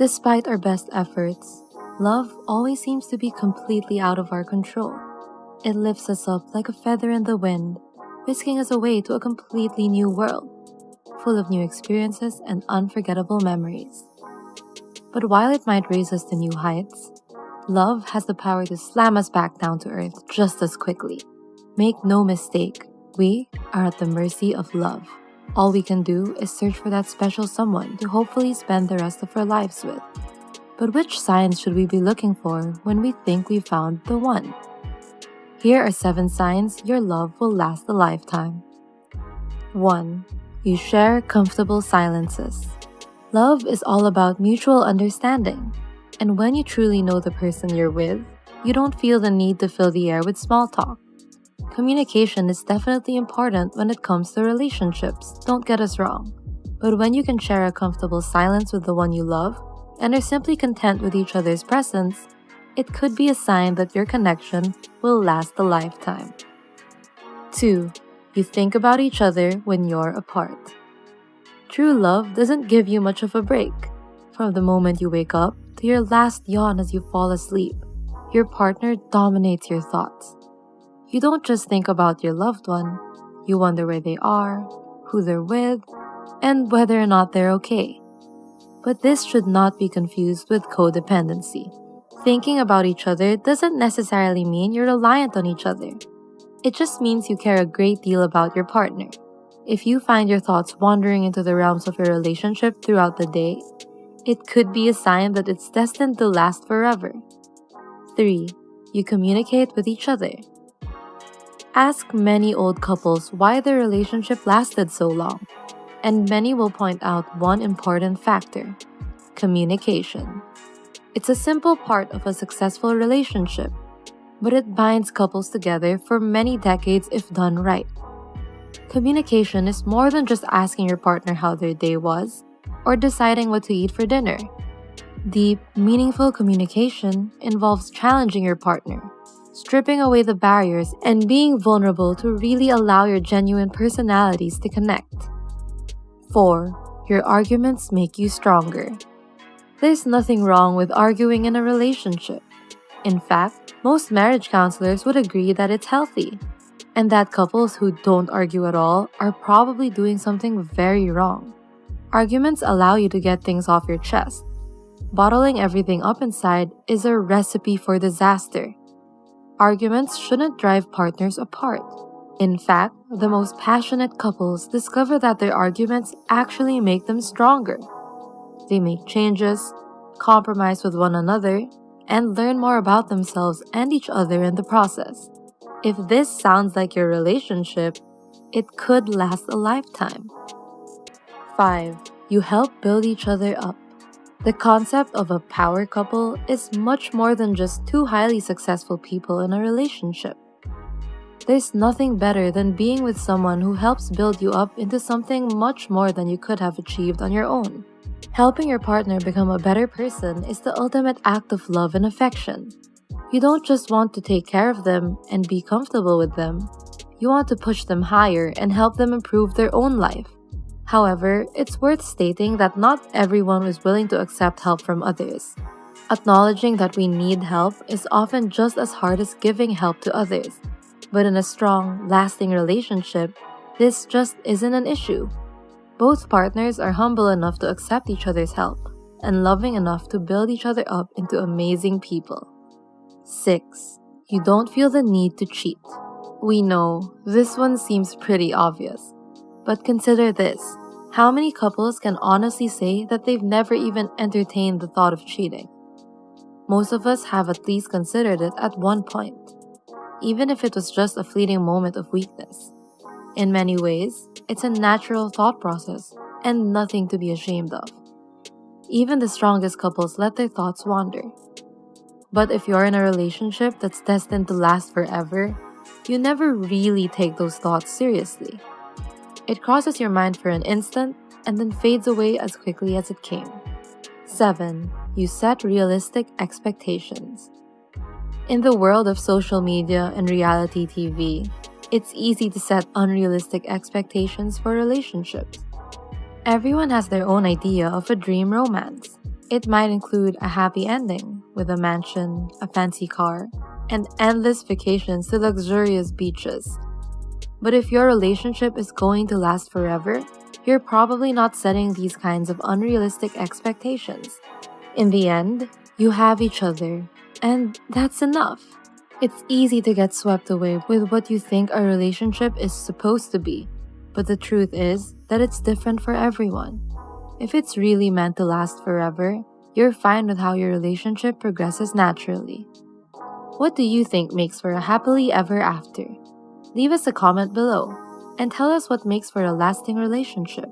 Despite our best efforts, love always seems to be completely out of our control. It lifts us up like a feather in the wind, whisking us away to a completely new world, full of new experiences and unforgettable memories. But while it might raise us to new heights, love has the power to slam us back down to earth just as quickly. Make no mistake, we are at the mercy of love. All we can do is search for that special someone to hopefully spend the rest of our lives with. But which signs should we be looking for when we think we found the one? Here are 7 signs your love will last a lifetime. 1. You share comfortable silences. Love is all about mutual understanding. And when you truly know the person you're with, you don't feel the need to fill the air with small talk. Communication is definitely important when it comes to relationships, don't get us wrong. But when you can share a comfortable silence with the one you love, and are simply content with each other's presence, it could be a sign that your connection will last a lifetime. 2. You think about each other when you're apart. True love doesn't give you much of a break. From the moment you wake up to your last yawn as you fall asleep, your partner dominates your thoughts. You don't just think about your loved one, you wonder where they are, who they're with, and whether or not they're okay. But this should not be confused with codependency. Thinking about each other doesn't necessarily mean you're reliant on each other. It just means you care a great deal about your partner. If you find your thoughts wandering into the realms of your relationship throughout the day, it could be a sign that it's destined to last forever. 3. You communicate with each other. Ask many old couples why their relationship lasted so long, and many will point out one important factor: communication. It's a simple part of a successful relationship, but it binds couples together for many decades if done right. Communication is more than just asking your partner how their day was or deciding what to eat for dinner. Deep, meaningful communication involves challenging your partner, stripping away the barriers, and being vulnerable to really allow your genuine personalities to connect. 4. Your arguments make you stronger. There's nothing wrong with arguing in a relationship. In fact, most marriage counselors would agree that it's healthy, and that couples who don't argue at all are probably doing something very wrong. Arguments allow you to get things off your chest. Bottling everything up inside is a recipe for disaster. Arguments shouldn't drive partners apart. In fact, the most passionate couples discover that their arguments actually make them stronger. They make changes, compromise with one another, and learn more about themselves and each other in the process. If this sounds like your relationship, it could last a lifetime. 5. You help build each other up. The concept of a power couple is much more than just 2 highly successful people in a relationship. There's nothing better than being with someone who helps build you up into something much more than you could have achieved on your own. Helping your partner become a better person is the ultimate act of love and affection. You don't just want to take care of them and be comfortable with them. You want to push them higher and help them improve their own life. However, it's worth stating that not everyone is willing to accept help from others. Acknowledging that we need help is often just as hard as giving help to others. But in a strong, lasting relationship, this just isn't an issue. Both partners are humble enough to accept each other's help and loving enough to build each other up into amazing people. 6. You don't feel the need to cheat. We know, this one seems pretty obvious. But consider this. How many couples can honestly say that they've never even entertained the thought of cheating? Most of us have at least considered it at one point, even if it was just a fleeting moment of weakness. In many ways, it's a natural thought process and nothing to be ashamed of. Even the strongest couples let their thoughts wander. But if you're in a relationship that's destined to last forever, you never really take those thoughts seriously. It crosses your mind for an instant and then fades away as quickly as it came. 7. You set realistic expectations. In the world of social media and reality TV, it's easy to set unrealistic expectations for relationships. Everyone has their own idea of a dream romance. It might include a happy ending with a mansion, a fancy car, and endless vacations to luxurious beaches. But if your relationship is going to last forever, you're probably not setting these kinds of unrealistic expectations. In the end, you have each other, and that's enough. It's easy to get swept away with what you think a relationship is supposed to be, but the truth is that it's different for everyone. If it's really meant to last forever, you're fine with how your relationship progresses naturally. What do you think makes for a happily ever after? Leave us a comment below and tell us what makes for a lasting relationship.